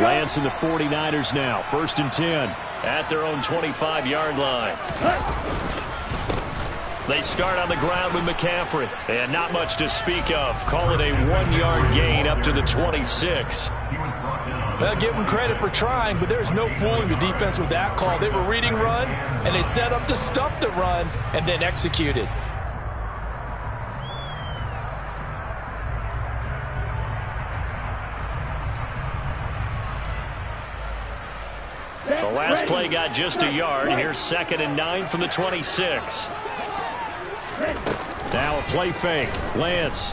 Lance and the 49ers now. 1st and 10. At their own 25-yard line. They start on the ground with McCaffrey. And not much to speak of. Call it a 1-yard gain up to the 26. Well, give them credit for trying, but there's no fooling the defense with that call. They were reading run, and they set up to stuff the run, and then executed. The last play got just a yard. Here's 2nd and 9 from the 26. Now a play fake. Lance.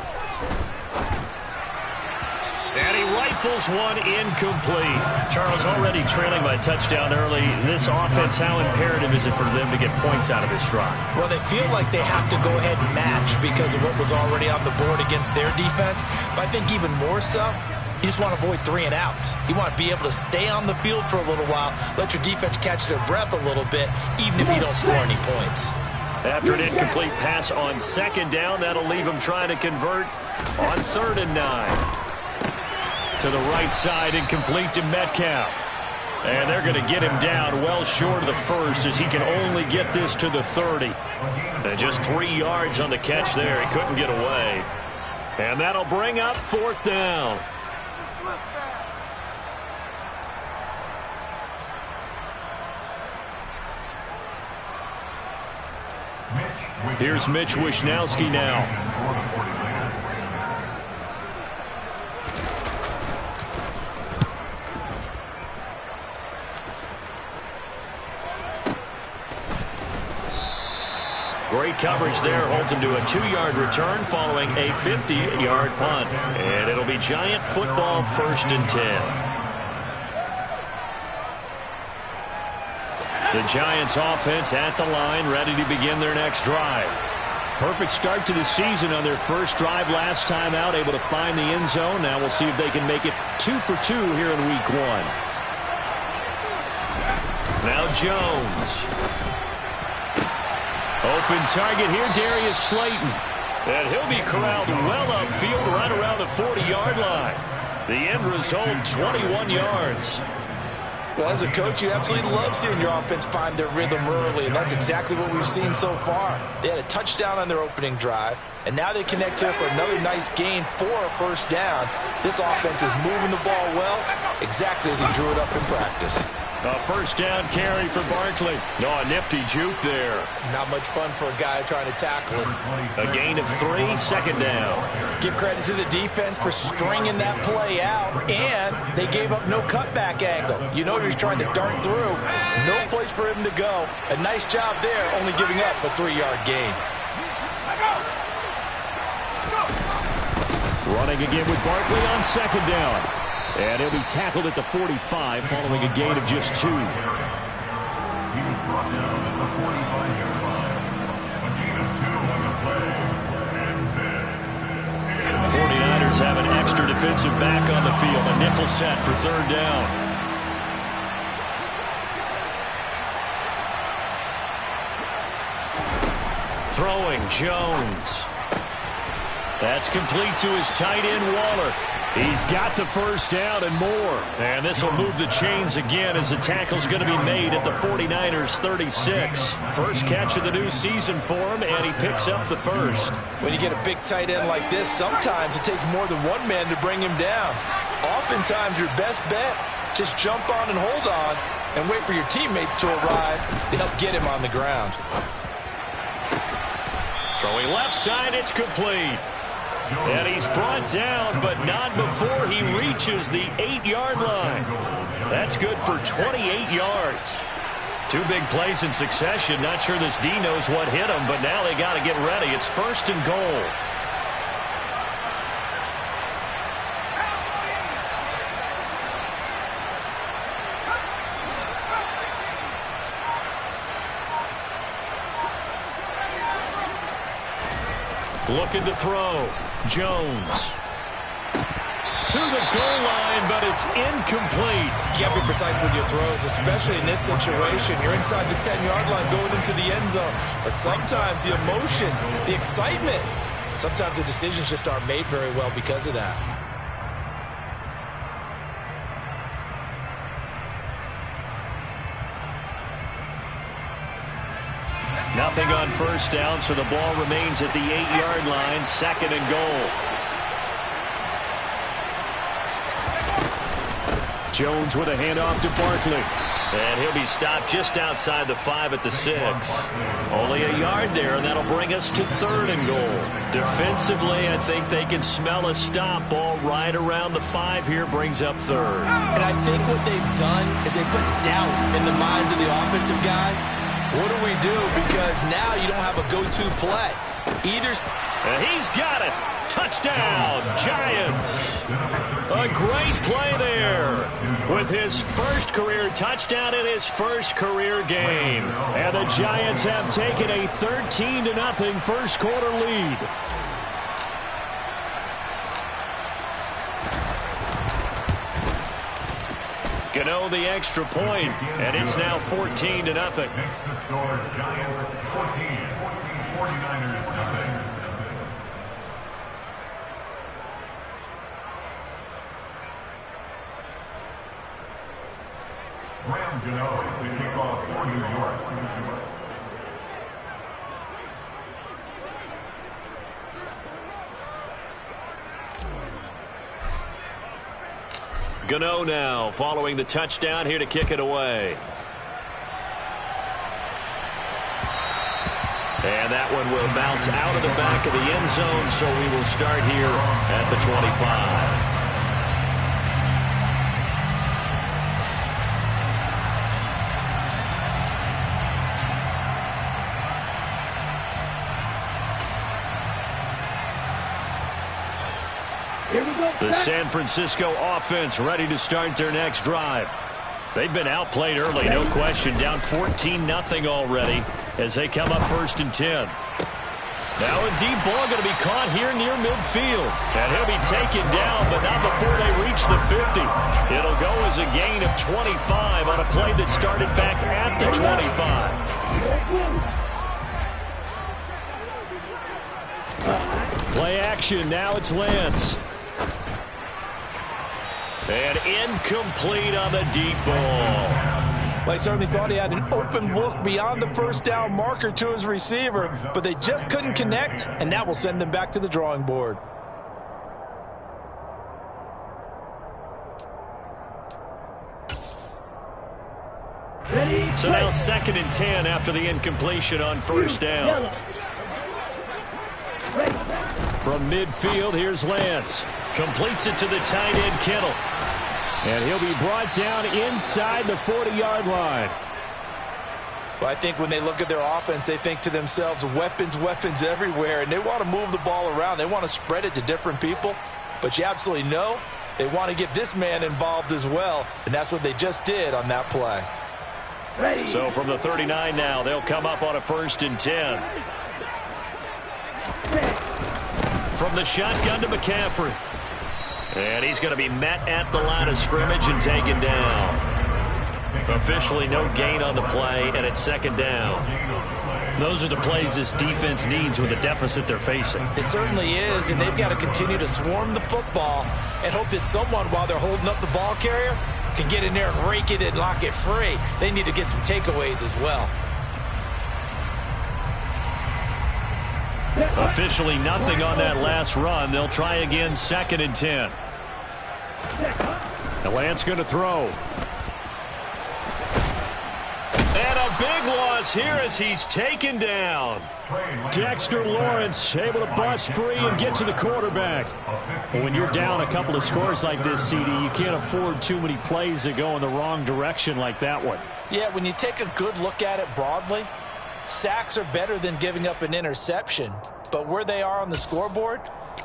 And he rifles one incomplete. Charles, already trailing by touchdown early. This offense, how imperative is it for them to get points out of this drive? Well, they feel like they have to go ahead and match because of what was already on the board against their defense. But I think even more so, you just want to avoid 3 and outs. You want to be able to stay on the field for a little while, let your defense catch their breath a little bit, even if you don't score any points. After an incomplete pass on 2nd down, that'll leave them trying to convert on 3rd and 9. To the right side, incomplete to Metcalf. And they're going to get him down well short of the 1st as he can only get this to the 30. And just 3 yards on the catch there. He couldn't get away. And that'll bring up 4th down. Here's Mitch Wishnowsky now. Great coverage there, holds him to a 2-yard return following a 50-yard punt. And it'll be Giant football, 1st and 10. The Giants offense at the line, ready to begin their next drive. Perfect start to the season on their first drive last time out, able to find the end zone. Now we'll see if they can make it 2 for 2 here in week 1. Now Jones. Open target here, Darius Slayton. And he'll be corralled well upfield right around the 40-yard line. The end result, 21 yards. Well, as a coach, you absolutely love seeing your offense find their rhythm early, and that's exactly what we've seen so far. They had a touchdown on their opening drive, and now they connect to it for another nice gain for a 1st down. This offense is moving the ball well, exactly as he drew it up in practice. A 1st down carry for Barkley. Oh, a nifty juke there. Not much fun for a guy trying to tackle him. A gain of 3, 2nd down. Give credit to the defense for stringing that play out, and they gave up no cutback angle. You know he's trying to dart through. No place for him to go. A nice job there, only giving up a 3-yard gain. Running again with Barkley on 2nd down. And he'll be tackled at the 45 following a gain of just 2. 49ers have an extra defensive back on the field. A nickel set for 3rd down. Throwing Jones. That's complete to his tight end, Waller. He's got the 1st down and more. And this will move the chains again as the tackle's going to be made at the 49ers 36. First catch of the new season for him, and he picks up the 1st. When you get a big tight end like this, sometimes it takes more than one man to bring him down. Oftentimes your best bet, just jump on and hold on and wait for your teammates to arrive to help get him on the ground. Throwing left side, it's complete. And he's brought down, but not before he reaches the 8-yard line. That's good for 28 yards. 2 big plays in succession. Not sure this D knows what hit him, but now they got to get ready. It's 1st and goal. Looking to throw. Jones. To the goal line, but it's incomplete. You got to be precise with your throws, especially in this situation. You're inside the 10-yard line going into the end zone. But sometimes the emotion, the excitement, sometimes the decisions just aren't made very well because of that. nothing on first down, so the ball remains at the 8-yard line, 2nd and goal. Jones with a handoff to Barkley. And he'll be stopped just outside the 5 at the 6. Only a yard there, and that'll bring us to 3rd and goal. Defensively, I think they can smell a stop. Ball right around the 5 here brings up 3rd. And I think what they've done is they put doubt in the minds of the offensive guys. What do we do? Because now you don't have a go-to play. And he's got it. Touchdown, Giants. A great play there with his first career touchdown in his first career game. And the Giants have taken a 13-0 first quarter lead. Gano the extra point, and it's now 14-0. Next to score, Giants 14, 49ers nothing. Graham Gano to kick off for New York. Gano now following the touchdown here to kick it away. And that one will bounce out of the back of the end zone, so we will start here at the 25. The San Francisco offense ready to start their next drive. They've been outplayed early, no question. Down 14-0 already as they come up 1st and 10. Now a deep ball going to be caught here near midfield. And he'll be taken down, but not before they reach the 50. It'll go as a gain of 25 on a play that started back at the 25. Play action. Now it's Lance. And incomplete on the deep ball. Well, he certainly thought he had an open look beyond the first down marker to his receiver, but they just couldn't connect, and that will send them back to the drawing board. So now 2nd and 10 after the incompletion on first down. From midfield, here's Lance. Completes it to the tight end, Kittle. And he'll be brought down inside the 40-yard line. Well, I think when they look at their offense, they think to themselves, weapons, weapons everywhere, and they want to move the ball around. They want to spread it to different people. But you absolutely know they want to get this man involved as well, and that's what they just did on that play. So from the 39 now, they'll come up on a 1st and 10. From the shotgun to McCaffrey. And he's going to be met at the line of scrimmage and taken down. Officially no gain on the play, and it's 2nd down. Those are the plays this defense needs with the deficit they're facing. It certainly is, and they've got to continue to swarm the football and hope that someone, while they're holding up the ball carrier, can get in there and rake it and lock it free. They need to get some takeaways as well. Officially nothing on that last run. They'll try again 2nd and 10. The Lance going to throw. And a big loss here as he's taken down. Dexter Lawrence able to bust free and get to the quarterback. Well, when you're down a couple of scores like this, CD, you can't afford too many plays that go in the wrong direction like that one. Yeah, when you take a good look at it broadly, sacks are better than giving up an interception. But where they are on the scoreboard,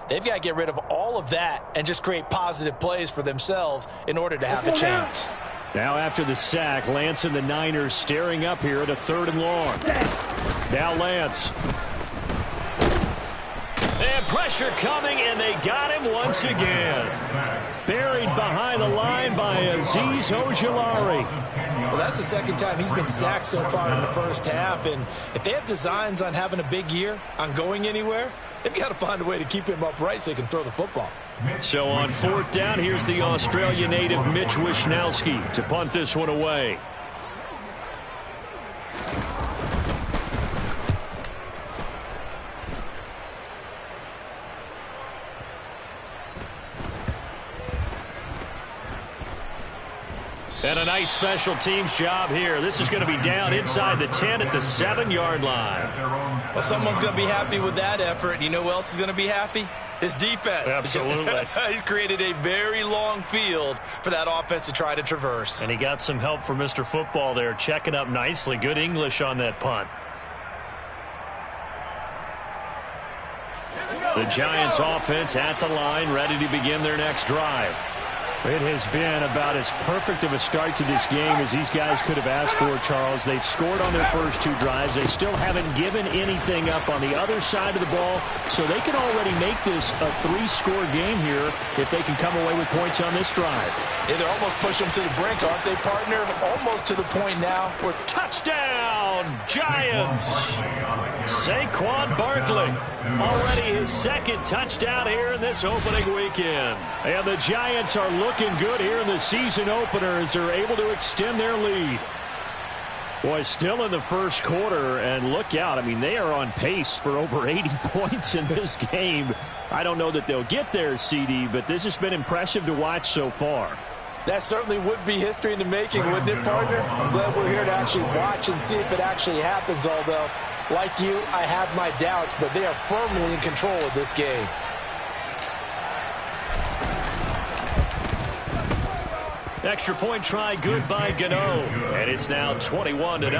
they've got to get rid of all of that and just create positive plays for themselves in order to have a chance. Now after the sack, Lance and the Niners staring up here at a 3rd and long. Now Lance. And pressure coming, and they got him once again. Buried behind the line by Azeez Ojulari. Well, that's the 2nd time he's been sacked so far in the first half, and if they have designs on having a big year, on going anywhere, they've got to find a way to keep him upright so they can throw the football. So on 4th down, here's the Australia native Mitch Wishnowsky to punt this one away. And a nice special teams job here. This is going to be down inside the 10 at the 7-yard line. Well, someone's going to be happy with that effort. You know who else is going to be happy? His defense. Absolutely. He's created a very long field for that offense to try to traverse. And he got some help from Mr. Football there, checking up nicely. Good English on that punt. The Giants offense at the line, ready to begin their next drive. It has been about as perfect of a start to this game as these guys could have asked for, Charles. They've scored on their first 2 drives. They still haven't given anything up on the other side of the ball, so they can already make this a 3-score game here if they can come away with points on this drive. Yeah, they're almost pushing them to the brink, aren't they, partner? Almost to the point now where touchdown, Giants! Saquon Barkley, already his 2nd touchdown here in this opening weekend. And the Giants are looking good here in the season opener as they're able to extend their lead. Boy, still in the first quarter, and look out. I mean, they are on pace for over 80 points in this game. I don't know that they'll get there, CD, but this has been impressive to watch so far. that certainly would be history in the making, wouldn't it, partner? I'm glad we're here to actually watch and see if it actually happens, although, like you, I have my doubts, but they are firmly in control of this game. Extra point try good by Gano. And it's now 21-0.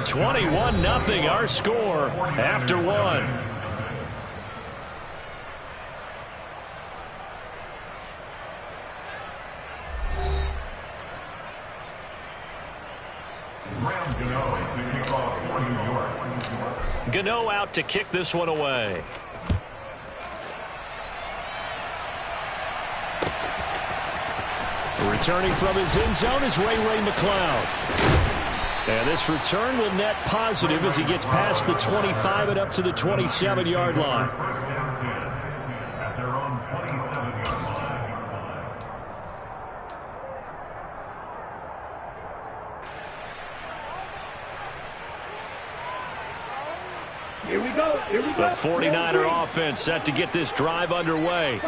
21-0 our score after one. Gano out to kick this one away. Returning from his end zone is Ray McCloud. And this return will net positive as he gets past the 25 and up to the 27-yard line. First down 10 at their own 27-yard line. Here we go. The 49er offense set to get this drive underway.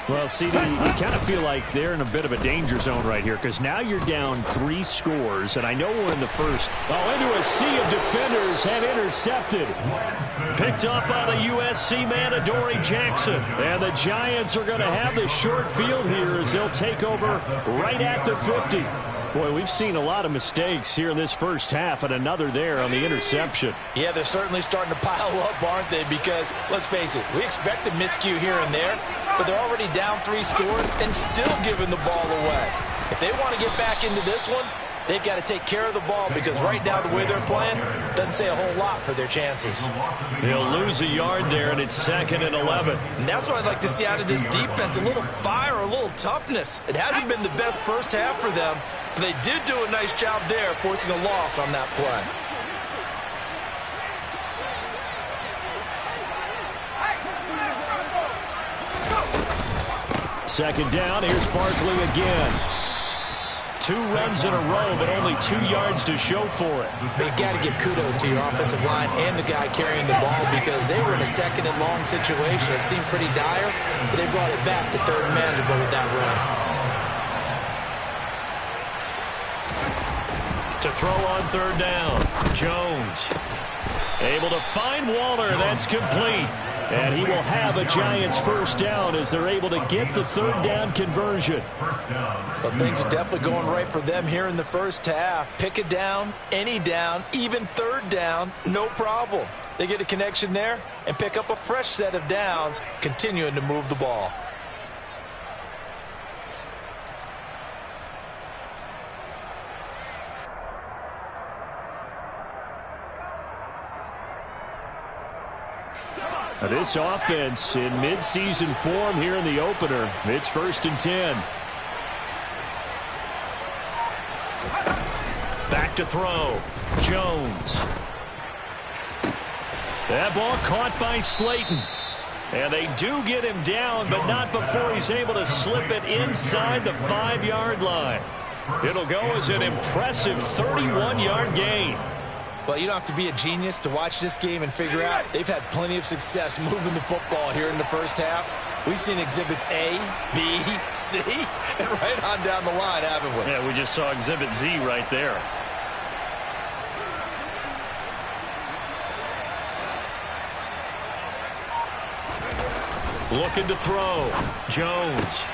Well, CD, you kind of feel like they're in a bit of a danger zone right here because now you're down 3 scores, and I know we're in the first. Oh, into a sea of defenders and intercepted. Picked up by the USC man, Adoree Jackson. And the Giants are going to have the short field here as they'll take over right at the 50. Boy, we've seen a lot of mistakes here in this first half, and another there on the interception. Yeah, they're certainly starting to pile up, aren't they? Because, let's face it, we expect a miscue here and there, but they're already down 3 scores and still giving the ball away. If they want to get back into this one, they've got to take care of the ball because right now the way they're playing doesn't say a whole lot for their chances. They'll lose a yard there, and it's 2nd and 11. And that's what I'd like to see out of this defense, a little fire, a little toughness. It hasn't been the best first half for them, but they did do a nice job there forcing a loss on that play. Second down, here's Barkley again. 2 runs in a row, but only 2 yards to show for it. But you got to give kudos to your offensive line and the guy carrying the ball because they were in a 2nd and long situation. It seemed pretty dire, but they brought it back to 3rd and manageable with that run. To throw on 3rd down, Jones. Able to find Waller. That's complete. And he will have a Giants first down as they're able to get the 3rd down conversion. But things are definitely going right for them here in the first half. Pick a down, any down, even 3rd down, no problem. They get a connection there and pick up a fresh set of downs, continuing to move the ball. This offense in midseason form here in the opener. It's 1st and 10. Back to throw. Jones. That ball caught by Slayton. And they do get him down, but not before he's able to slip it inside the 5-yard line. It'll go as an impressive 31-yard gain. But you don't have to be a genius to watch this game and figure out they've had plenty of success moving the football here in the first half. We've seen exhibits A, B, C, and right on down the line, haven't we? Yeah, we just saw exhibit Z right there. Looking to throw. Jones.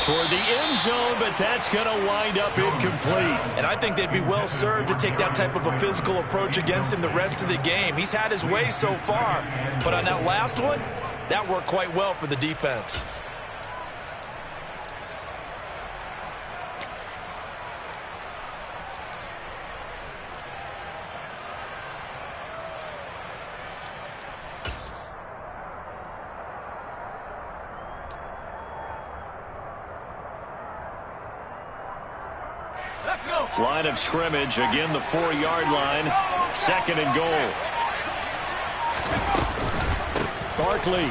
Toward the end zone, but that's going to wind up incomplete. And I think they'd be well served to take that type of a physical approach against him the rest of the game. He's had his way so far, but on that last one, that worked quite well for the defense. Line of scrimmage, again the 4-yard line. 2nd and goal. Barkley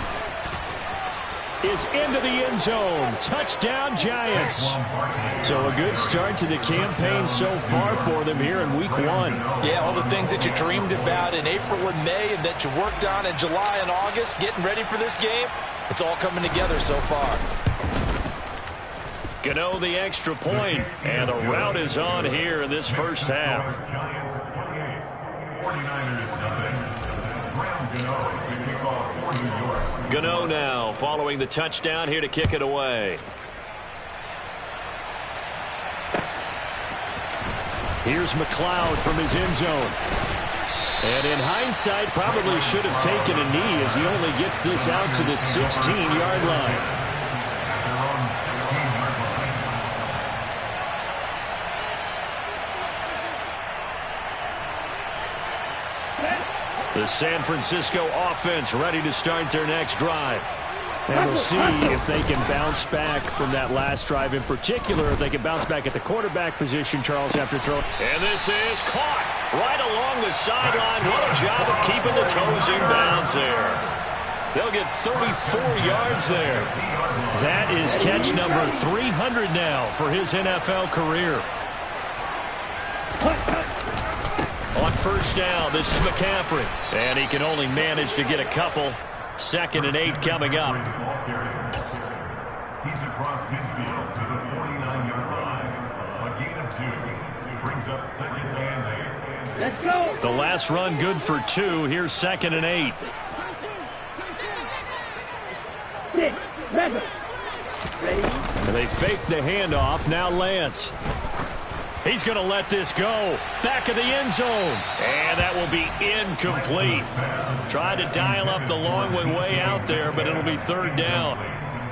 is into the end zone. Touchdown, Giants. So a good start to the campaign so far for them here in week 1. Yeah, all the things that you dreamed about in April and May and that you worked on in July and August, getting ready for this game, it's all coming together so far. Gano the extra point, and the route is on here in this first half. Giants 28, 49ers nothing. Graham Gano is the kickoff for New York. Gano now following the touchdown here to kick it away. Here's McLeod from his end zone. And in hindsight, probably should have taken a knee as he only gets this out to the 16-yard line. The San Francisco offense ready to start their next drive. And we'll see if they can bounce back from that last drive in particular, if they can bounce back at the quarterback position, Charles, after throwing. And this is caught right along the sideline. What a job of keeping the toes in bounds there. They'll get 34 yards there. That is catch number 300 now for his NFL career. On first down, this is McCaffrey. And he can only manage to get a couple. 2nd and 8 coming up. He's across midfield to the 49-yard line. A gain of 2 brings up 2nd and 8. Let's go. The last run good for 2. Here's 2nd and 8. And they fake the handoff. Now Lance. He's going to let this go. Back of the end zone. And that will be incomplete. Tried to dial up the long way out there, but it'll be 3rd down.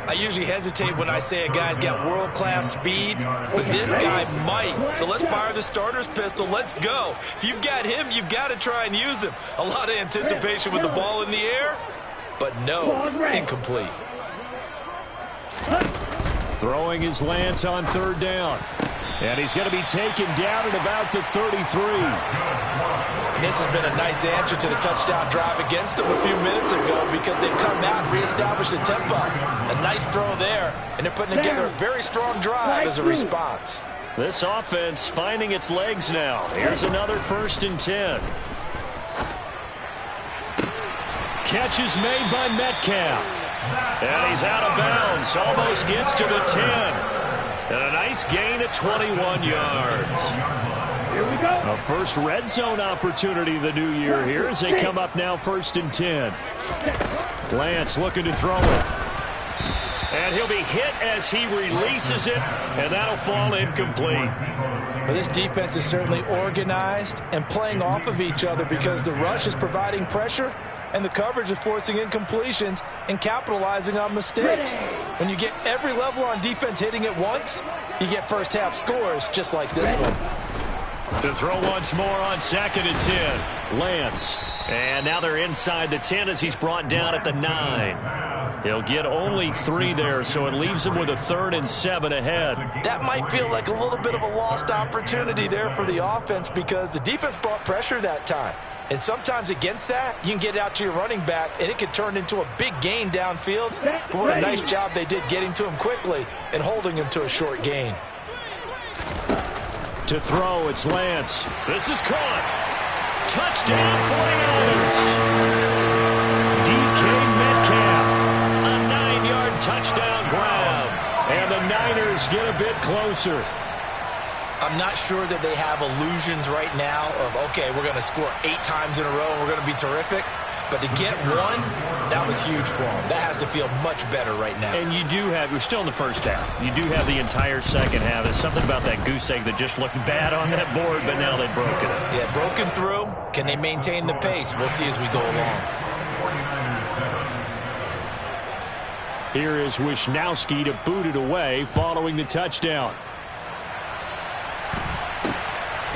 I usually hesitate when I say a guy's got world-class speed, but this guy might. So let's fire the starter's pistol. Let's go. If you've got him, you've got to try and use him. A lot of anticipation with the ball in the air, but no, incomplete. Throwing his Lance on 3rd down. And he's going to be taken down at about the 33. And this has been a nice answer to the touchdown drive against them a few minutes ago because they've come out and reestablished the tempo. A nice throw there, and they're putting together a very strong drive as a response. This offense finding its legs now. Here's another 1st and 10. Catch is made by Metcalf. And he's out of bounds. Almost gets to the 10. And a nice gain at 21 yards. Here we go. A first red zone opportunity of the new year here as they come up now 1st and 10. Lance looking to throw it. And he'll be hit as he releases it, and that'll fall incomplete. Well, this defense is certainly organized and playing off of each other because the rush is providing pressure and the coverage is forcing incompletions and capitalizing on mistakes. When you get every level on defense hitting at once, you get first half scores just like this one. To throw once more on 2nd and 10. Lance. And now they're inside the 10 as he's brought down at the 9. He'll get only 3 there, so it leaves him with a 3rd and 7 ahead. That might feel like a little bit of a lost opportunity there for the offense because the defense brought pressure that time. And sometimes against that, you can get out to your running back, and it could turn into a big gain downfield. But what a nice job they did getting to him quickly and holding him to a short gain. To throw, it's Lance. This is caught. Touchdown, 49ers. DK Metcalf. A 9-yard numbers get a bit closer. I'm not sure that they have illusions right now of, okay, we're going to score 8 times in a row and we're going to be terrific. But to get one, that was huge for them. That has to feel much better right now. And you do have, we're still in the first half. You do have the entire second half. There's something about that goose egg that just looked bad on that board, but now they've broken it. Yeah, broken through. Can they maintain the pace? We'll see as we go along. Here is Wisnowski to boot it away following the touchdown.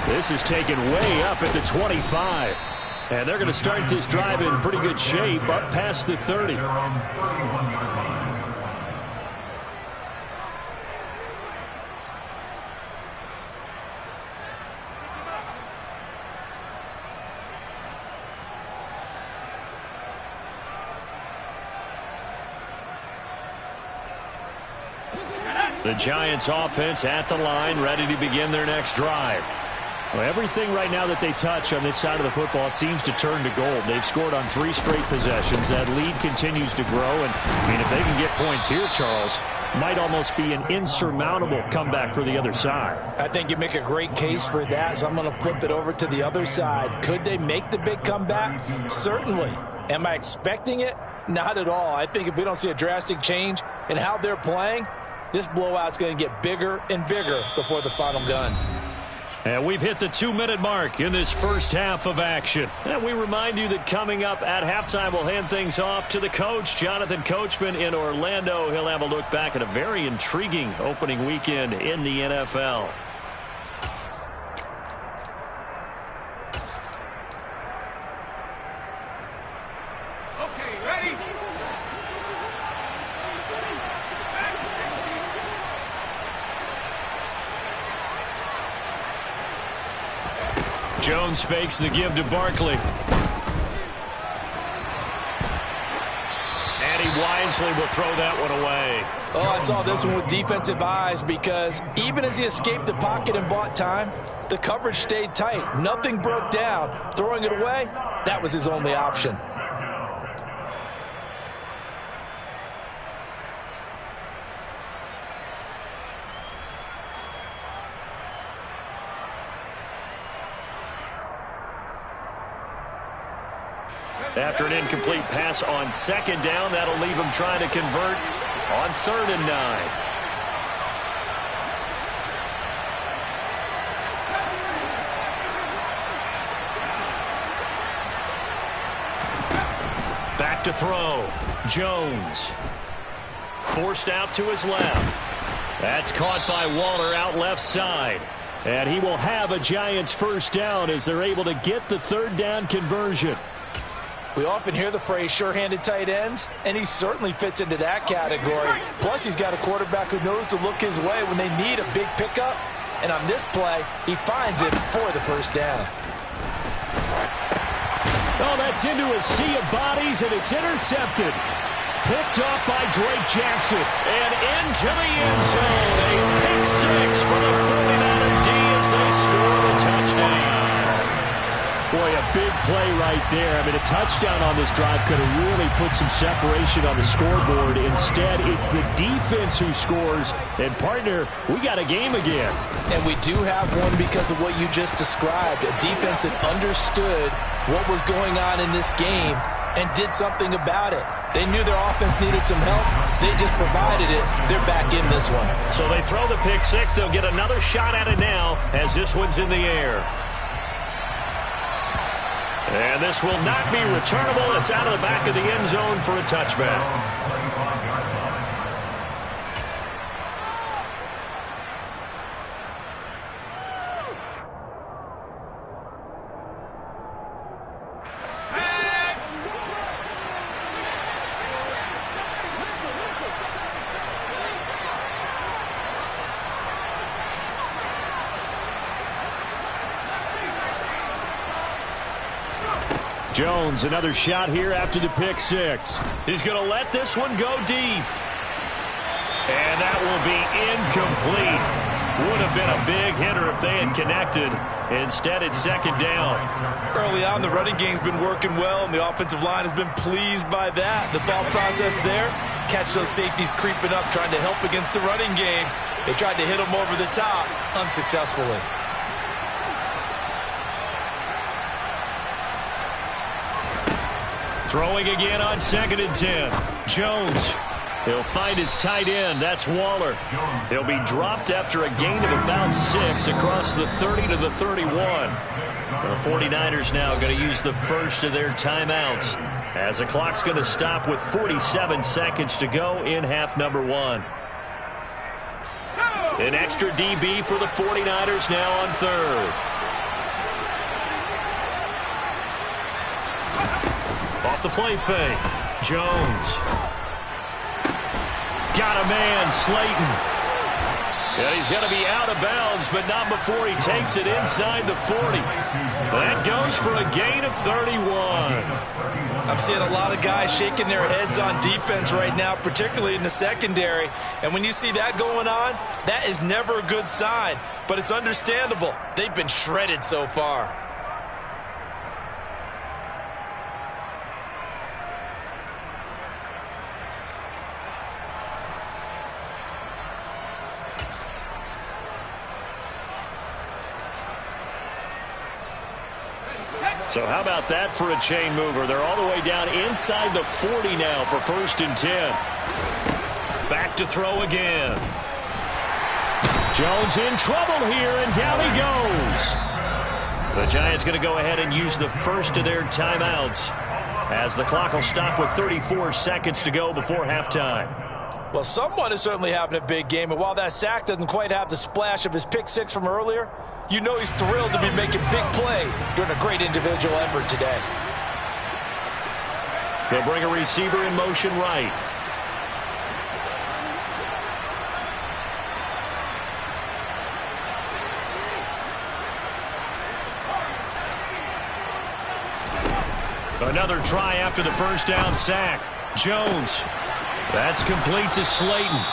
This is taken way up at the 25. And they're going to start this drive in pretty good shape up past the 30. The Giants offense at the line, ready to begin their next drive. Well, everything right now that they touch on this side of the football, it seems to turn to gold. They've scored on 3 straight possessions. That lead continues to grow. And, I mean, if they can get points here, Charles, might almost be an insurmountable comeback for the other side. I think you make a great case for that, so I'm going to flip it over to the other side. Could they make the big comeback? Certainly. Am I expecting it? Not at all. I think if we don't see a drastic change in how they're playing, this blowout's going to get bigger and bigger before the final gun. And we've hit the 2-minute mark in this first half of action. And we remind you that coming up at halftime, we'll hand things off to the coach, Jonathan Coachman in Orlando. He'll have a look back at a very intriguing opening weekend in the NFL. Okay, ready? Jones fakes the give to Barkley. And he wisely will throw that one away. Oh, I saw this one with defensive eyes because even as he escaped the pocket and bought time, the coverage stayed tight. Nothing broke down. Throwing it away, that was his only option. After an incomplete pass on second down, that'll leave him trying to convert on 3rd and 9. Back to throw. Jones. Forced out to his left. That's caught by Waller out left side. And he will have a Giants first down as they're able to get the 3rd down conversion. We often hear the phrase sure-handed tight ends, and he certainly fits into that category. Plus, he's got a quarterback who knows to look his way when they need a big pickup. And on this play, he finds it for the first down. Oh, that's into a sea of bodies, and it's intercepted. Picked up by Drake Jackson. And into the end zone. A pick 6 for the 49er D as they score the touchdown. Boy, a big play right there. I mean, a touchdown on this drive could have really put some separation on the scoreboard. Instead, it's the defense who scores. And, partner, we got a game again. And we do have one because of what you just described. A defense that understood what was going on in this game and did something about it. They knew their offense needed some help. They just provided it. They're back in this one. So they throw the pick 6. They'll get another shot at it now as this one's in the air. And this will not be returnable. It's out of the back of the end zone for a touchback. Jones, another shot here after the pick 6. He's going to let this one go deep. And that will be incomplete. Would have been a big hitter if they had connected. Instead, it's 2nd down. Early on, the running game's been working well, and the offensive line has been pleased by that. The thought process there, Catch those safeties creeping up, trying to help against the running game. They tried to hit him over the top, unsuccessfully. Throwing again on 2nd and 10. Jones. He'll find his tight end. That's Waller. He'll be dropped after a gain of about 6 across the 30 to the 31. The 49ers now going to use the first of their timeouts as the clock's going to stop with 47 seconds to go in half number 1. An extra DB for the 49ers now on 3rd. Off the play fake. Jones. Got a man, Slayton. Yeah, he's going to be out of bounds, but not before he takes it inside the 40. That goes for a gain of 31. I'm seeing a lot of guys shaking their heads on defense right now, particularly in the secondary. And when you see that going on, that is never a good sign. But it's understandable. They've been shredded so far. So how about that for a chain mover? They're all the way down inside the 40 now for 1st and 10. Back to throw again. Jones in trouble here, and down he goes. The Giants going to go ahead and use the first of their timeouts as the clock will stop with 34 seconds to go before halftime. Well, someone is certainly having a big game, and while that sack doesn't quite have the splash of his pick 6 from earlier, you know he's thrilled to be making big plays during a great individual effort today. They'll bring a receiver in motion right. Another try after the first down sack. Jones. That's complete to Slayton.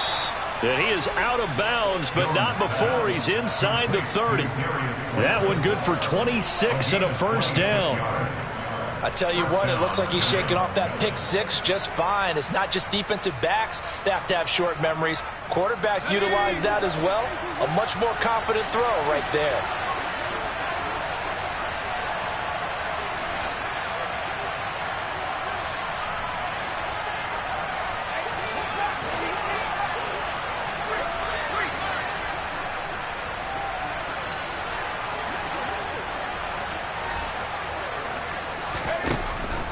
And he is out of bounds, but not before he's inside the 30. That one good for 26 and a first down. I tell you what, it looks like he's shaking off that pick 6 just fine. It's not just defensive backs that have to have short memories. Quarterbacks utilize that as well. A much more confident throw right there.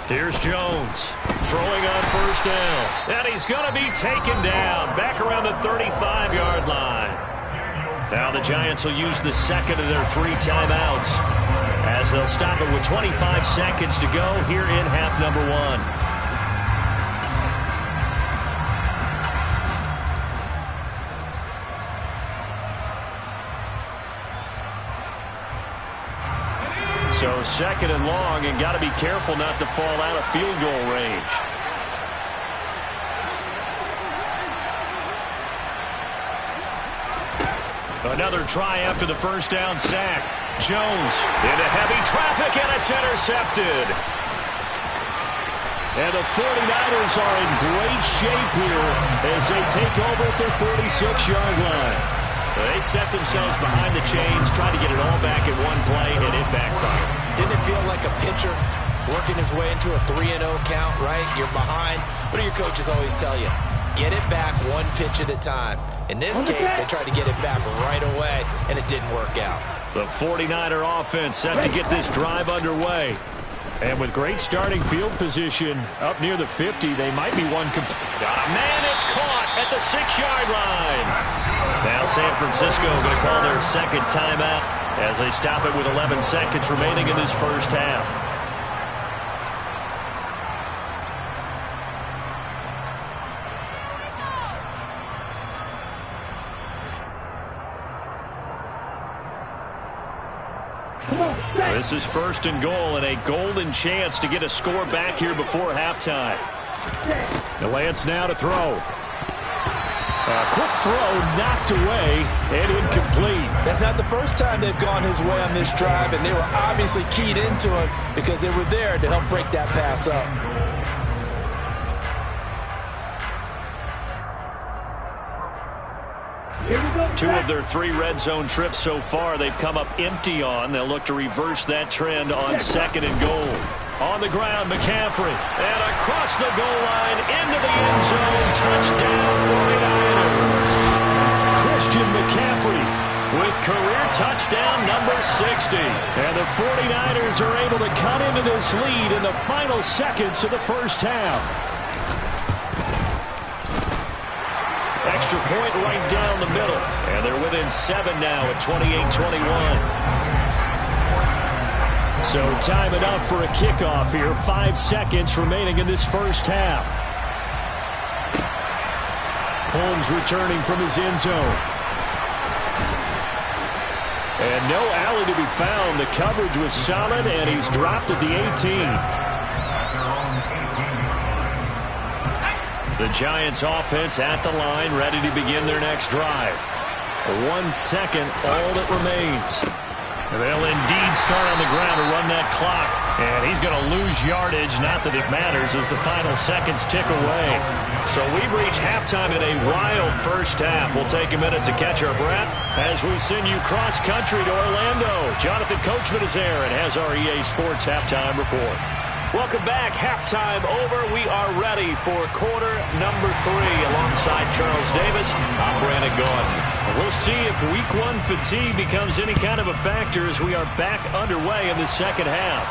Here's Jones throwing on first down. And he's going to be taken down back around the 35-yard line. Now the Giants will use the second of their 3 timeouts as they'll stop it with 25 seconds to go here in half number 1. So 2nd and long, and got to be careful not to fall out of field goal range. Another try after the first down sack. Jones into heavy traffic, and it's intercepted. And the 49ers are in great shape here as they take over at their 46-yard line. They set themselves behind the chains, trying to get it all back in one play, and it backfired. Didn't it feel like a pitcher working his way into a 3-0 count, right? You're behind. What do your coaches always tell you? Get it back one pitch at a time. In this case, they tried to get it back right away, and it didn't work out. The 49er offense set to get this drive underway. And with great starting field position up near the 50, they might be one. Got a man, it's caught at the 6-yard line. Now San Francisco going to call their second timeout as they stop it with 11 seconds remaining in this first half. This is 1st and goal and a golden chance to get a score back here before halftime. The Lance now to throw. A quick throw knocked away and incomplete. That's not the first time they've gone his way on this drive, and they were obviously keyed into him because they were there to help break that pass up. 2 of their 3 red zone trips so far, they've come up empty on. They'll look to reverse that trend on 2nd and goal. On the ground, McCaffrey. And across the goal line, into the end zone. Touchdown, 49ers. Christian McCaffrey with career touchdown number 60. And the 49ers are able to cut into this lead in the final seconds of the first half. Extra point right down the middle. And they're within 7 now at 28-21. So time enough for a kickoff here. 5 seconds remaining in this first half. Holmes returning from his end zone. And no alley to be found. The coverage was solid, and he's dropped at the 18. The Giants offense at the line, ready to begin their next drive. 1 second, all that remains. They'll indeed start on the ground to run that clock. And he's going to lose yardage, not that it matters, as the final seconds tick away. So we've reached halftime in a wild first half. We'll take a minute to catch our breath as we send you cross-country to Orlando. Jonathan Coachman is there and has our EA Sports Halftime Report. Welcome back. Halftime over. We are ready for quarter number 3. Alongside Charles Davis, I'm Brandon Gaudin. We'll see if week 1 fatigue becomes any kind of a factor as we are back underway in the second half.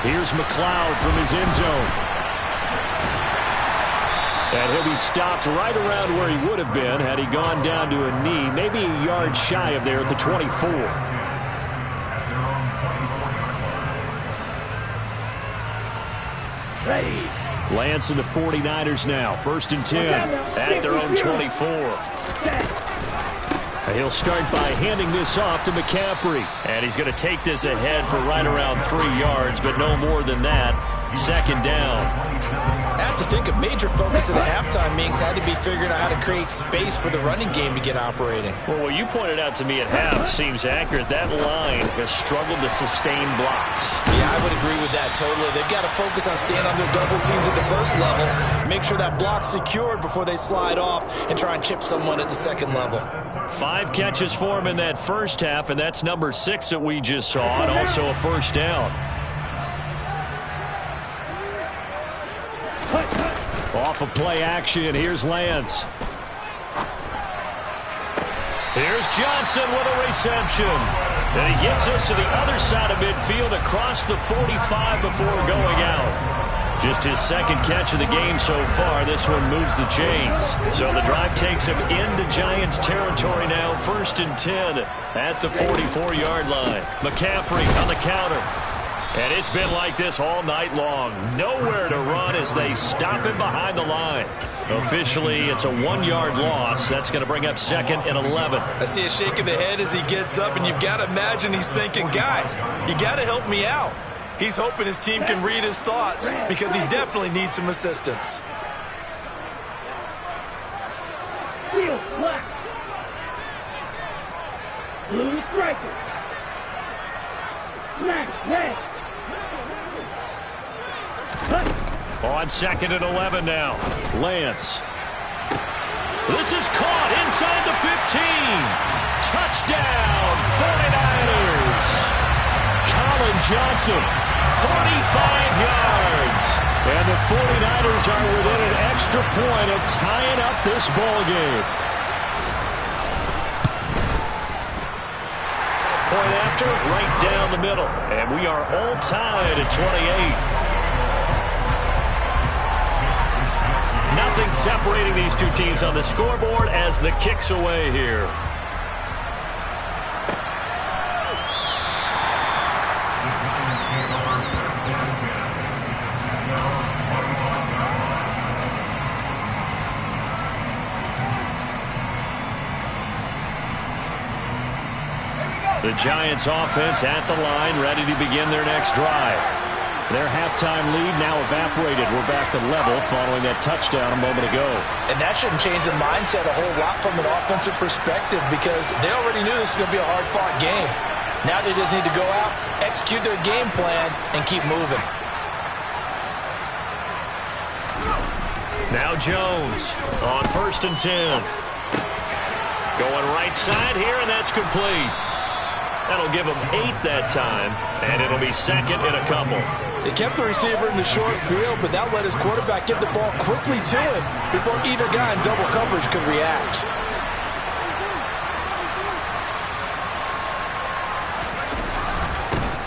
Here's McLeod from his end zone. And he'll be stopped right around where he would have been had he gone down to a knee, maybe a yard shy of there at the 24. Lance and the 49ers now. 1st and 10. At their own 24. He'll start by handing this off to McCaffrey. And he's going to take this ahead for right around 3 yards, but no more than that. 2nd down. I have to think a major focus of the halftime meetings had to be figuring out how to create space for the running game to get operating. Well, what you pointed out to me at half seems accurate. That line has struggled to sustain blocks. Yeah, I would agree with that totally. They've got to focus on staying on their double teams at the first level, make sure that block's secured before they slide off and try and chip someone at the 2nd level. 5 catches for him in that first half, and that's number 6 that we just saw, and also a 1st down. Off of play action, here's Lance. Here's Johnson with a reception. And he gets us to the other side of midfield across the 45 before going out. Just his 2nd catch of the game so far. This one moves the chains. So the drive takes him into Giants territory now. 1st and 10 at the 44-yard line. McCaffrey on the counter. And it's been like this all night long. Nowhere to run as they stop him behind the line. Officially, it's a 1-yard loss. That's going to bring up 2nd and 11. I see a shake of the head as he gets up, and you've got to imagine he's thinking, guys, you got to help me out. He's hoping his team can read his thoughts because he definitely needs some assistance. Field black. Blue striker. Smash red. On 2nd and 11 now. Lance. This is caught inside the 15. Touchdown, 49ers. Colin Johnson, 45 yards. And the 49ers are within an extra point of tying up this ball game. Point after, right down the middle. And we are all tied at 28. Nothing separating these two teams on the scoreboard as the kick's away here. The Giants offense at the line, ready to begin their next drive. Their halftime lead now evaporated. We're back to level following that touchdown a moment ago. And that shouldn't change the mindset a whole lot from an offensive perspective because they already knew this was going to be a hard-fought game. Now they just need to go out, execute their game plan, and keep moving. Now Jones on 1st and 10. Going right side here, and that's complete. That'll give him 8 that time, and it'll be second in a couple. They kept the receiver in the short field, but that let his quarterback get the ball quickly to him before either guy in double coverage could react.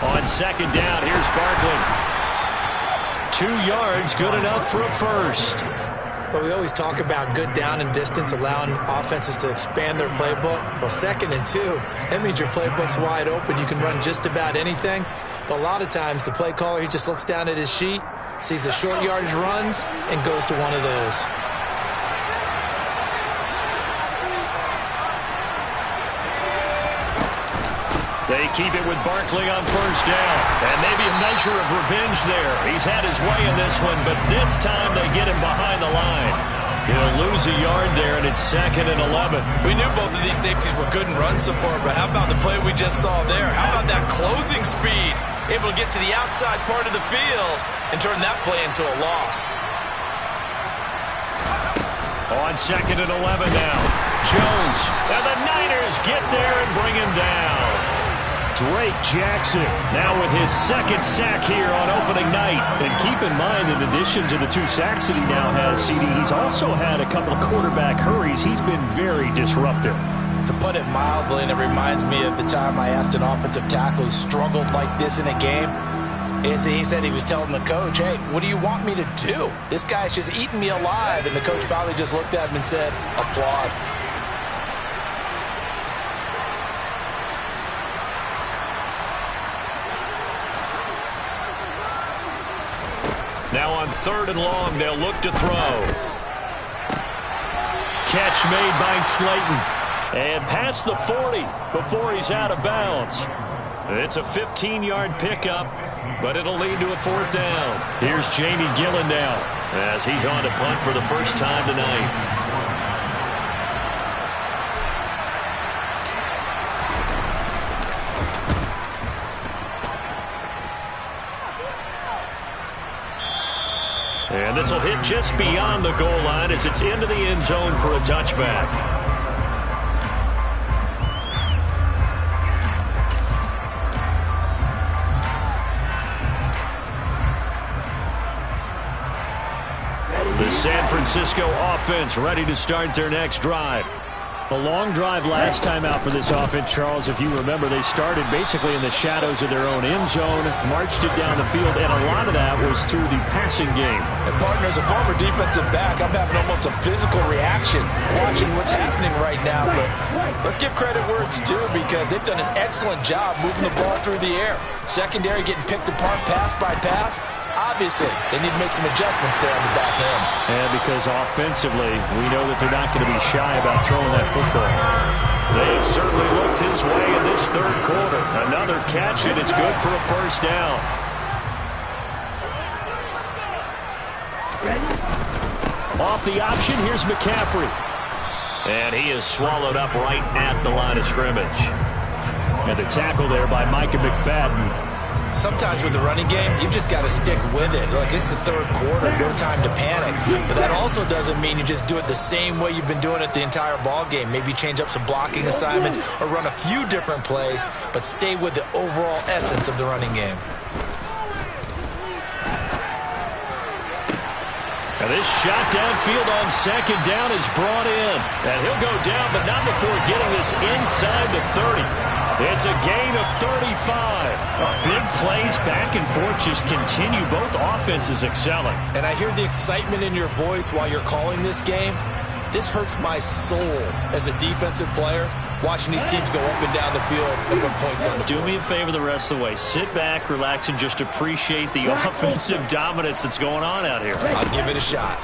On second down, here's Barkley. 2 yards, good enough for a first. But we always talk about good down and distance, allowing offenses to expand their playbook. Well, 2nd and 2, that means your playbook's wide open. You can run just about anything. But a lot of times, the play caller, he just looks down at his sheet, sees the short yardage runs, and goes to one of those. They keep it with Barkley on first down. And maybe a measure of revenge there. He's had his way in this one, but this time they get him behind the line. He'll lose a yard there, and it's 2nd and 11. We knew both of these safeties were good in run support, but how about the play we just saw there? How about that closing speed? Able to get to the outside part of the field and turn that play into a loss. On 2nd and 11 now. Jones. And the Niners get there and bring him down. Drake Jackson now with his 2nd sack here on opening night. And keep in mind, in addition to the 2 sacks that he now has, CD, he's also had a couple of quarterback hurries. He's been very disruptive. To put it mildly, and it reminds me of the time I asked an offensive tackle who struggled like this in a game. He said he was telling the coach, hey, what do you want me to do? This guy's just eating me alive. And the coach finally just looked at him and said, applaud. Now on 3rd and long, they'll look to throw. Catch made by Slayton. And past the 40 before he's out of bounds. It's a 15-yard pickup, but it'll lead to a 4th down. Here's Jamie Gillen now as he's on to punt for the first time tonight. And this will hit just beyond the goal line as it's into the end zone for a touchback. The San Francisco offense ready to start their next drive. A long drive last time out for this offense, Charles. If you remember, they started basically in the shadows of their own end zone, marched it down the field, and a lot of that was through the passing game. And partner, as a former defensive back, I'm having almost a physical reaction watching what's happening right now. But let's give credit where it's due, because they've done an excellent job moving the ball through the air. Secondary getting picked apart pass by pass. Obviously, they need to make some adjustments there on the back end. And because offensively, we know that they're not going to be shy about throwing that football. They've certainly looked his way in this 3rd quarter. Another catch, and it's good for a first down. Off the option, here's McCaffrey. And he is swallowed up right at the line of scrimmage. And the tackle there by Micah McFadden. Sometimes with the running game, you've just got to stick with it. Like, it's the 3rd quarter, no time to panic. But that also doesn't mean you just do it the same way you've been doing it the entire ball game. Maybe change up some blocking assignments or run a few different plays, but stay with the overall essence of the running game. Now this shot downfield on 2nd down is brought in. And he'll go down, but not before getting this inside the 30. It's a gain of 35. Big plays back and forth just continue. Both offenses excelling. And I hear the excitement in your voice while you're calling this game. This hurts my soul as a defensive player, watching these teams go up and down the field and put points on the board. Do me a favor the rest of the way. Sit back, relax, and just appreciate the offensive dominance that's going on out here. I'll give it a shot.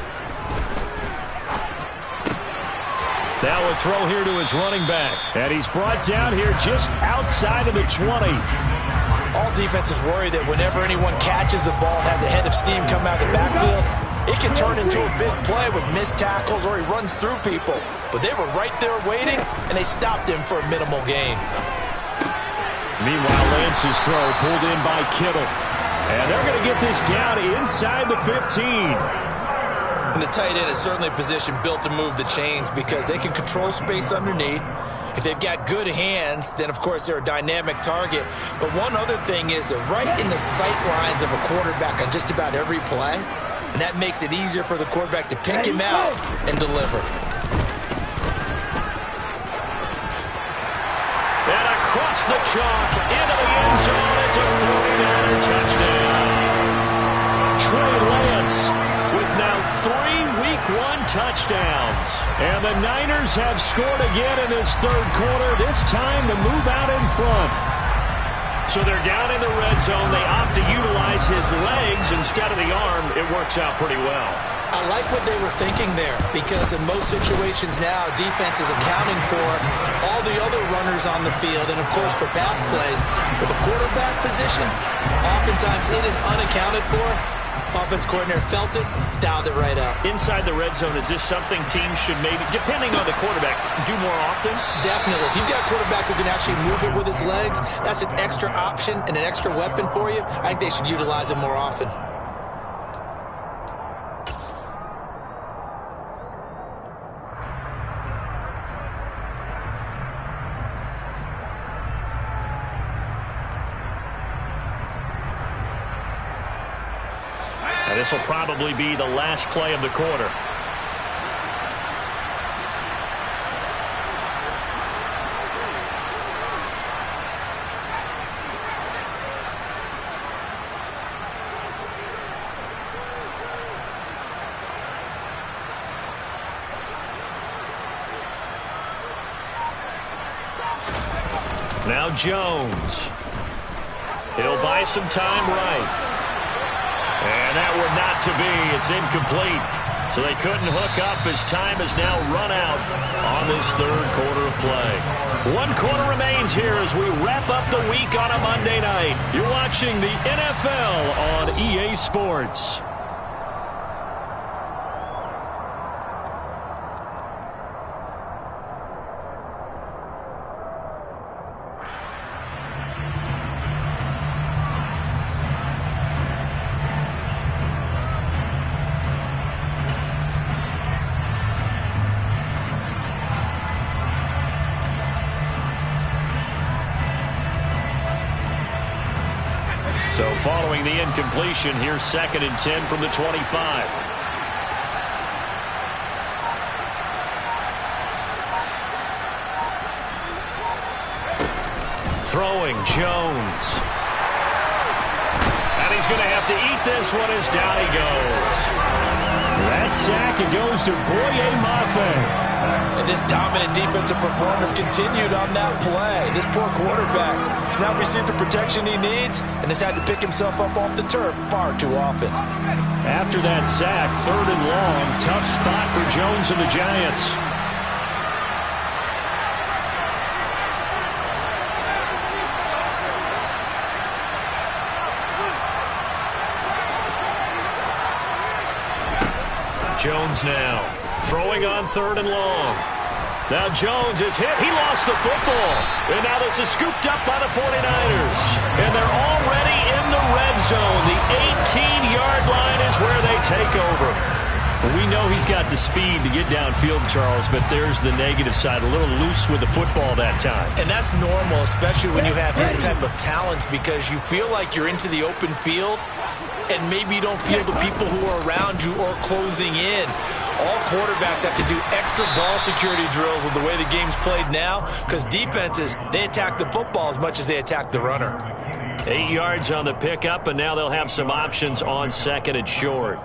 Now a throw here to his running back. And he's brought down here just outside of the 20. All defenses worry that whenever anyone catches the ball and has a head of steam come out of the backfield, it can turn into a big play with missed tackles or he runs through people. But they were right there waiting, and they stopped him for a minimal gain. Meanwhile, Lance's throw pulled in by Kittle. And they're going to get this down inside the 15. And the tight end is certainly a position built to move the chains because they can control space underneath. If they've got good hands, then, of course, they're a dynamic target. But one other thing is they're right in the sight lines of a quarterback on just about every play. And that makes it easier for the quarterback to pick him out and deliver. And across the chalk, into the end zone, it's a 49er touchdown. Trey Lance with now 3 Week 1 touchdowns. And the Niners have scored again in this third quarter, this time to move out in front. So they're down in the red zone. They opt to utilize his legs instead of the arm. It works out pretty well. I like what they were thinking there because in most situations now, defense is accounting for all the other runners on the field and, of course, for pass plays. But the quarterback position, oftentimes it is unaccounted for. Offense coordinator felt it, dialed it right out. Inside the red zone, is this something teams should maybe, depending on the quarterback, do more often? Definitely. If you've got a quarterback who can actually move it with his legs, that's an extra option and an extra weapon for you. I think they should utilize it more often. And this will probably be the last play of the quarter. Now Jones. He'll buy some time right. And that would not to be. It's incomplete. So they couldn't hook up as time has now run out on this third quarter of play. 1 quarter remains here as we wrap up the week on a Monday night. You're watching the NFL on EA Sports. So following the incompletion, here's 2nd and 10 from the 25. Throwing Jones. And he's going to have to eat this one as down he goes. That sack, it goes to Boye Mafe. And this dominant defensive performance continued on that play. This poor quarterback has not received the protection he needs and has had to pick himself up off the turf far too often. After that sack, 3rd and long, tough spot for Jones and the Giants. Jones now throwing on 3rd and long. Now Jones is hit. He lost the football. And now this is scooped up by the 49ers. And they're already in the red zone. The 18-yard line is where they take over. We know he's got the speed to get downfield, Charles, but there's the negative side. A little loose with the football that time. And that's normal, especially when you have his type of talents, because you feel like you're into the open field and maybe you don't feel the people who are around you or closing in. All quarterbacks have to do extra ball security drills with the way the game's played now because defenses, they attack the football as much as they attack the runner. 8 yards on the pickup, and now they'll have some options on 2nd and short.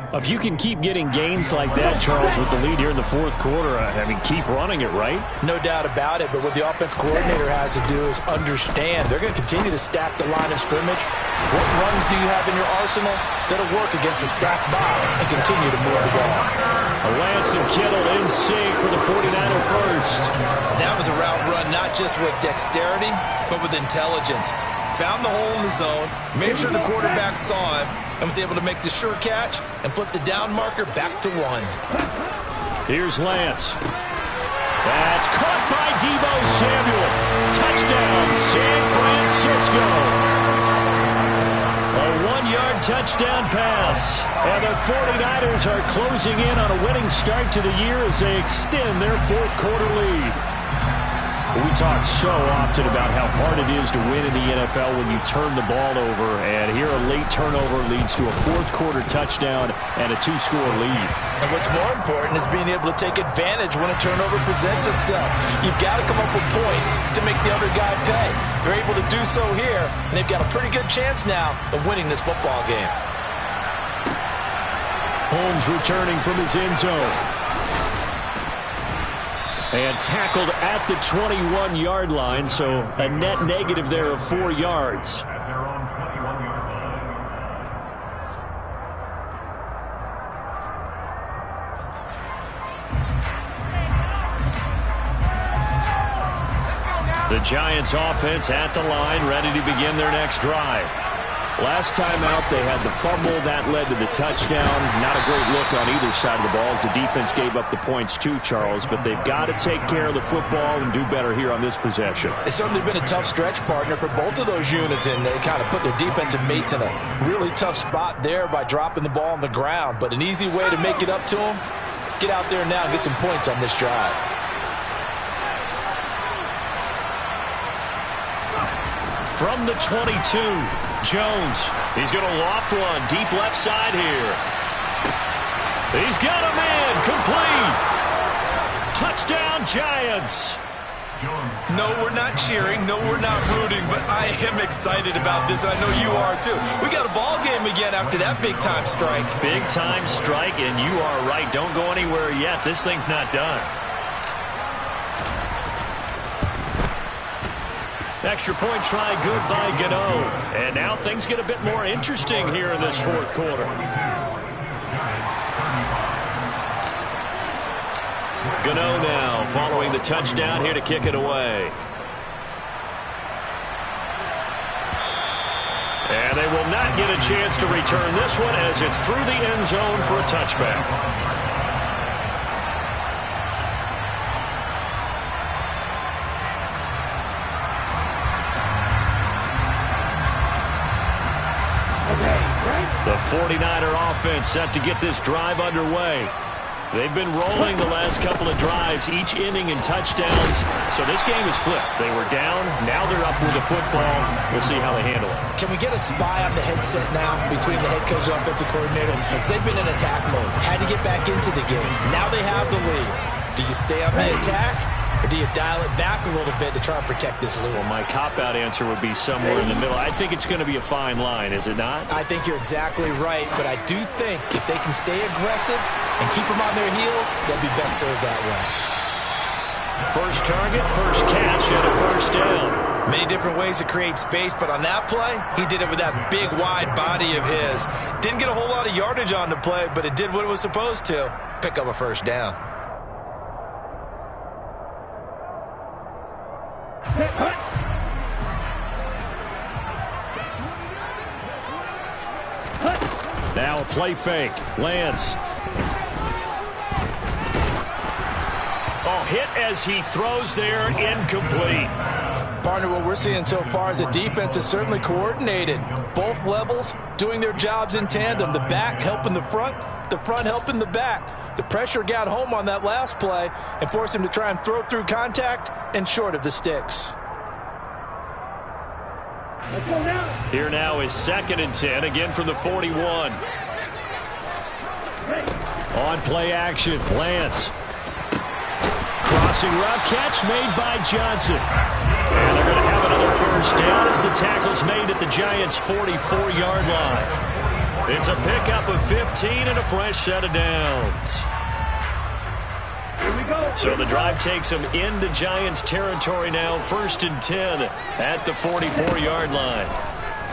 If you can keep getting gains like that, Charles, with the lead here in the 4th quarter, I mean, keep running it, right? No doubt about it, but what the offense coordinator has to do is understand. They're going to continue to stack the line of scrimmage. What runs do you have in your arsenal that'll work against a stacked box and continue to move the ball? Lance and Kittle in sync for the 49er first. That was a route run not just with dexterity, but with intelligence. Found the hole in the zone, made sure the quarterback saw him, and was able to make the sure catch and flip the down marker back to 1. Here's Lance. That's caught by Deebo Samuel. Touchdown, San Francisco. A 1-yard long touchdown pass. And the 49ers are closing in on a winning start to the year as they extend their fourth quarter lead. We talk so often about how hard it is to win in the NFL when you turn the ball over. And here a late turnover leads to a fourth quarter touchdown and a two-score lead. And what's more important is being able to take advantage when a turnover presents itself. You've got to come up with points to make the other guy pay. They're able to do so here, and they've got a pretty good chance now of winning this football game. Holmes returning from his end zone. And tackled at the 21-yard line, so a net negative there of 4 yards. At their own 21-yard line. The Giants offense at the line, ready to begin their next drive. Last time out, they had the fumble. That led to the touchdown. Not a great look on either side of the ball as the defense gave up the points too, Charles. But they've got to take care of the football and do better here on this possession. It's certainly been a tough stretch, partner, for both of those units, and they kind of put their defensive mates in a really tough spot there by dropping the ball on the ground. But an easy way to make it up to them, get out there now and get some points on this drive. From the 22, Jones. He's going to loft one deep left side here. He's got a man complete. Touchdown, Giants. No, we're not cheering. No, we're not rooting, but I am excited about this. I know you are too. We got a ball game again after that big-time strike. Big-time strike, and you are right. Don't go anywhere yet. This thing's not done. Extra point try good by Gano. And now things get a bit more interesting here in this fourth quarter. Gano now following the touchdown here to kick it away. And they will not get a chance to return this one as it's through the end zone for a touchback. The 49er offense set to get this drive underway. They've been rolling the last couple of drives, each inning in touchdowns. So this game is flipped. They were down. Now they're up with the football. We'll see how they handle it. Can we get a spy on the headset now between the head coach and offensive coordinator? Because they've been in attack mode. Had to get back into the game. Now they have the lead. Do you stay on the attack? Or do you dial it back a little bit to try and protect this lead? Well, my cop-out answer would be somewhere in the middle. I think it's going to be a fine line, is it not? I think you're exactly right, but I do think if they can stay aggressive and keep them on their heels, they'll be best served that way. First target, first catch, and a first down. Many different ways to create space, but on that play, he did it with that big, wide body of his. Didn't get a whole lot of yardage on the play, but it did what it was supposed to. Pick up a first down. Now a play fake. Lance. Oh, hit as he throws there, incomplete. Partner, what we're seeing so far is the defense is certainly coordinated. Both levels doing their jobs in tandem. The back helping the front helping the back. The pressure got home on that last play and forced him to try and throw through contact and short of the sticks. Here now is 2nd and 10, again from the 41. On play action, Lance. Crossing route catch made by Johnson. And they're going to have another first down as the tackle's made at the Giants' 44-yard line. It's a pickup of 15 and a fresh set of downs. So the drive takes them into Giants territory now, 1st and 10 at the 44-yard line.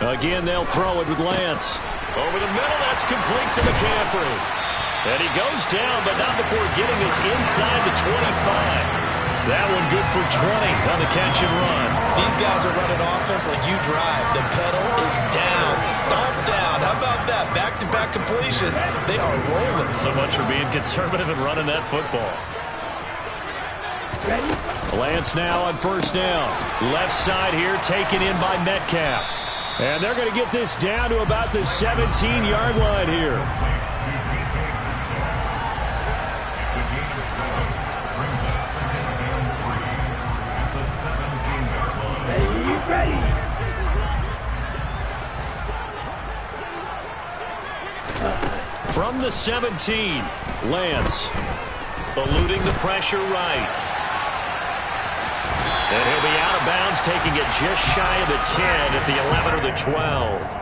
Again, they'll throw it with Lance. Over the middle, that's complete to McCaffrey. And he goes down, but not before getting us inside the 25. That one good for 20 on the catch and run. These guys are running offense like you drive. The pedal is down, stomp down. How about that? Back-to-back completions. They are rolling. So much for being conservative and running that football. Lance now on first down. Left side here taken in by Metcalf. And they're going to get this down to about the 17-yard line here. From the 17, Lance eluding the pressure right. And he'll be out of bounds, taking it just shy of the 10 at the 11 or the 12.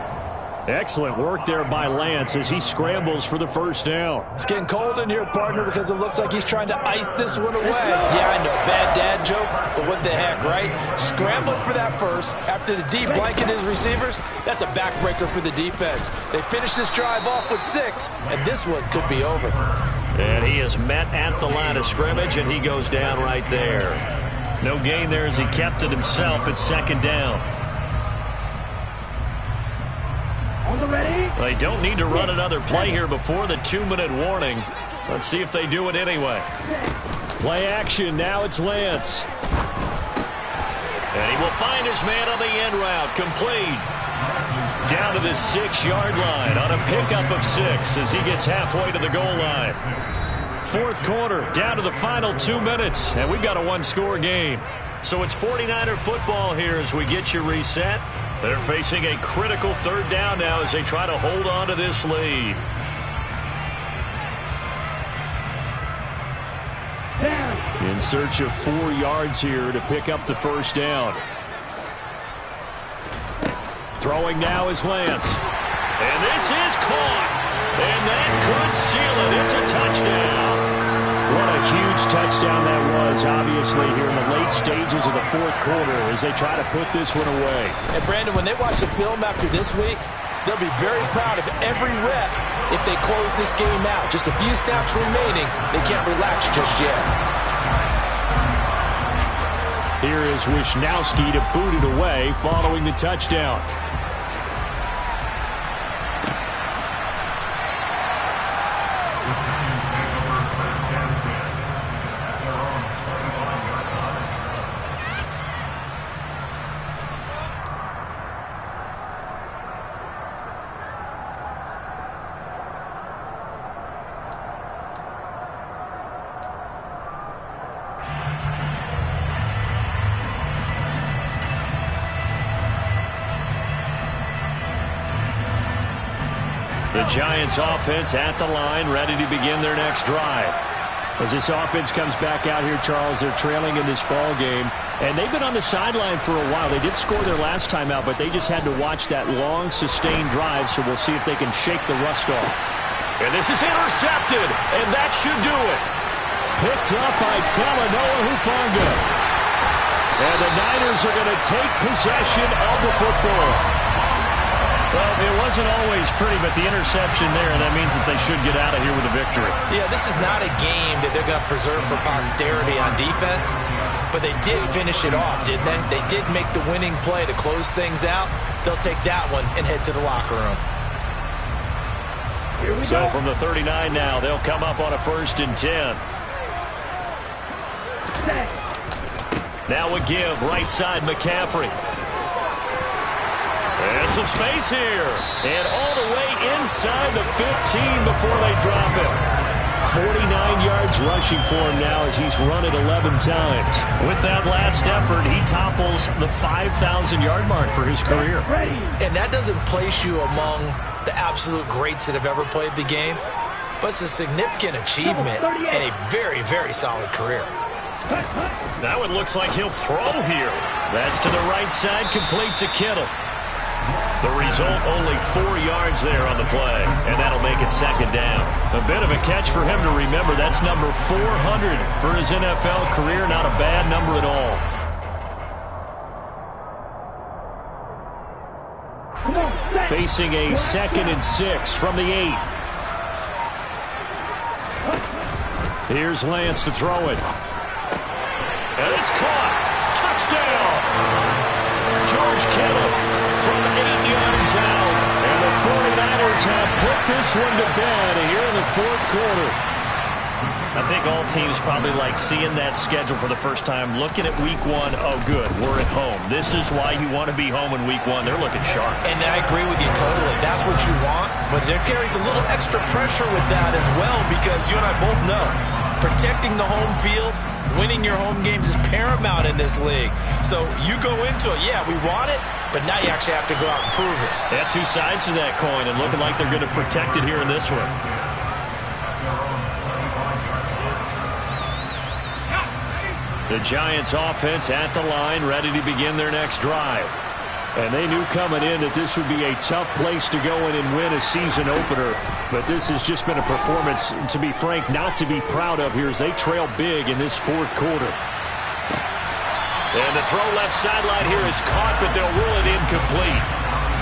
Excellent work there by Lance as he scrambles for the first down. It's getting cold in here, partner, because it looks like he's trying to ice this one away. Yeah, I know, bad dad joke, but what the heck, right? Scrambling for that first after the deep blanket his receivers, that's a backbreaker for the defense. They finished this drive off with 6, and this one could be over. And he is met at the line of scrimmage, and he goes down right there. No gain there as he kept it himself at second down. They don't need to run another play here before the 2-minute warning. Let's see if they do it anyway. Play action. Now it's Lance. And he will find his man on the end route. Complete. Down to the 6-yard line on a pickup of 6 as he gets halfway to the goal line. Fourth quarter, down to the final 2 minutes, and we've got a one-score game. So it's 49er football here as we get you reset. They're facing a critical third down now as they try to hold on to this lead. In search of 4 yards here to pick up the first down. Throwing now is Lance. And this is caught. And that could seal it. It's a touchdown. What a huge touchdown that was, obviously, here in the late stages of the fourth quarter as they try to put this one away. And, Brandon, when they watch the film after this week, they'll be very proud of every rep if they close this game out. Just a few snaps remaining. They can't relax just yet. Here is Wisnowski to boot it away following the touchdown. The Giants offense at the line, ready to begin their next drive. As this offense comes back out here, Charles, they're trailing in this ball game, and they've been on the sideline for a while. They did score their last time out, but they just had to watch that long, sustained drive, so we'll see if they can shake the rust off. And this is intercepted, and that should do it. Picked up by Talanoa Hufanga. And the Niners are going to take possession of the football. Well, it wasn't always pretty, but the interception there, that means that they should get out of here with a victory. Yeah, this is not a game that they're going to preserve for posterity on defense, but they did finish it off, didn't they? They did make the winning play to close things out. They'll take that one and head to the locker room. So from the 39 now, they'll come up on a 1st and 10. Now a give, right side McCaffrey. And some space here. And all the way inside the 15 before they drop him. 49 yards rushing for him now as he's run it 11 times. With that last effort, he topples the 5,000-yard mark for his career. And that doesn't place you among the absolute greats that have ever played the game, but it's a significant achievement and a very, very solid career. That one looks like he'll throw here. That's to the right side, complete to Kittle. The result, only 4 yards there on the play, and that'll make it 2nd down. A bit of a catch for him to remember. That's number 400 for his NFL career. Not a bad number at all. Facing a 2nd and 6 from the 8. Here's Lance to throw it. And it's caught. Touchdown. George Kittle from 8 yards out. And the 49ers have put this one to bed here in the fourth quarter. I think all teams probably like seeing that schedule for the first time, looking at week one. Oh, good, we're at home. This is why you want to be home in week one. They're looking sharp. And I agree with you totally. That's what you want, but there carries a little extra pressure with that as well, because you and I both know protecting the home field, winning your home games is paramount in this league. So you go into it, yeah, we want it, but now you actually have to go out and prove it. Yeah, two sides to that coin, and looking like they're going to protect it here in this one. The Giants offense at the line, ready to begin their next drive. And they knew coming in that this would be a tough place to go in and win a season opener. But this has just been a performance, to be frank, not to be proud of here as they trail big in this fourth quarter. And the throw left sideline here is caught, but they'll rule it incomplete.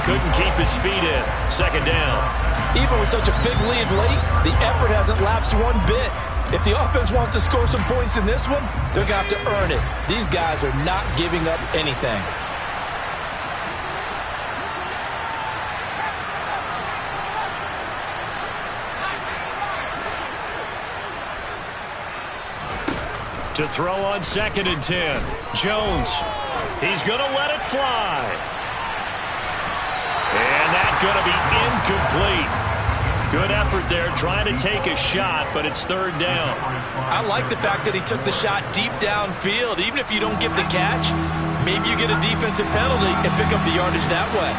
Couldn't keep his feet in. Second down. Even with such a big lead late, the effort hasn't lapsed one bit. If the offense wants to score some points in this one, they're going to have to earn it. These guys are not giving up anything. To throw on 2nd and 10. Jones. He's going to let it fly. And that's going to be incomplete. Good effort there, trying to take a shot, but it's 3rd down. I like the fact that he took the shot deep downfield. Even if you don't get the catch, maybe you get a defensive penalty and pick up the yardage that way.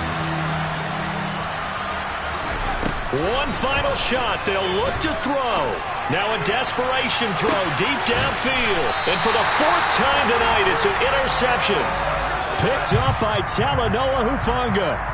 One final shot. They'll look to throw. Now a desperation throw deep downfield. And for the 4th time tonight, it's an interception. Picked up by Talanoa Hufanga.